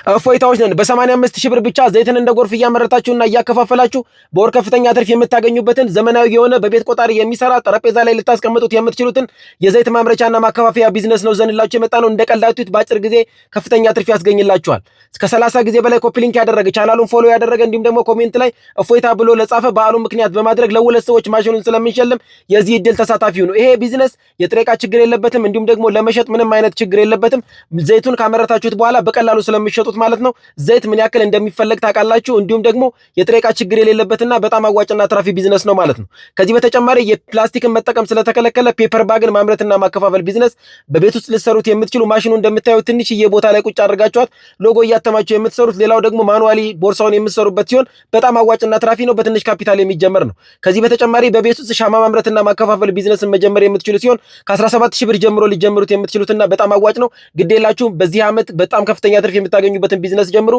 እፎይታዎች ነን። በ85000 ብር ብቻ ዘይትን እንደ ጎርፍ እያመረታችሁና እያከፋፈላችሁ በወር ከፍተኛ ትርፍ የምታገኙበትን ዘመናዊ የሆነ በቤት ቆጣሪ የሚሰራ ጠረጴዛ ላይ ልታስቀምጡት የምትችሉትን የዘይት ማምረቻና ማከፋፈያ ቢዝነስ ነው ዘንላችሁ የመጣ ነው። እንደቀላችሁት በአጭር ጊዜ ከፍተኛ ትርፍ ያስገኝላችኋል። እስከ 30 ጊዜ በላይ ኮፒ ሊንክ ያደረገ ቻናሉን ፎሎ ያደረገ እንዲሁም ደግሞ ኮሜንት ላይ እፎይታ ብሎ ለጻፈ በዓሉን ምክንያት በማድረግ ለሁለት ሰዎች ማሽኑን ስለምንሸልም የዚህ እድል ተሳታፊ ሁኑ። ይሄ ቢዝነስ የጥሬ ዕቃ ችግር የለበትም፣ እንዲሁም ደግሞ ለመሸጥ ምንም አይነት ችግር የለበትም። ዘይቱን ካመረታችሁት በኋላ በቀላሉ ስለሚሸጡት ማለት ነው። ዘይት ምን ያክል እንደሚፈለግ ታውቃላችሁ። እንዲሁም ደግሞ የጥሬ ዕቃ ችግር የሌለበትና በጣም አዋጭና አትራፊ ቢዝነስ ነው ማለት ነው። ከዚህ በተጨማሪ የፕላስቲክን መጠቀም ስለተከለከለ ፔፐር ባግን ማምረትና ማከፋፈል ቢዝነስ በቤት ውስጥ ልትሰሩት የምትችሉ ማሽኑ እንደምታዩት ትንሽዬ ቦታ ላይ ቁጭ አድርጋችኋት ሎጎ እያተማችሁ የምትሰሩት። ሌላው ደግሞ ማኑዋሊ ቦርሳውን የምትሰሩበት ሲሆን በጣም አዋጭና አትራፊ ነው። በትንሽ ካፒታል የሚጀመር ነው። ከዚህ በተጨማሪ በቤት ውስጥ ሻማ ማምረትና ማከፋፈል ቢዝነስን መጀመር የምትችሉ ሲሆን ከ17000 ብር ጀምሮ ሊጀምሩት የምትችሉትና በጣም አዋጭ ነው። ግዴላችሁ በዚህ ዓመት በጣም ከፍተኛ ትርፍ የምታገኙበትን ቢዝነስ ጀምሩ።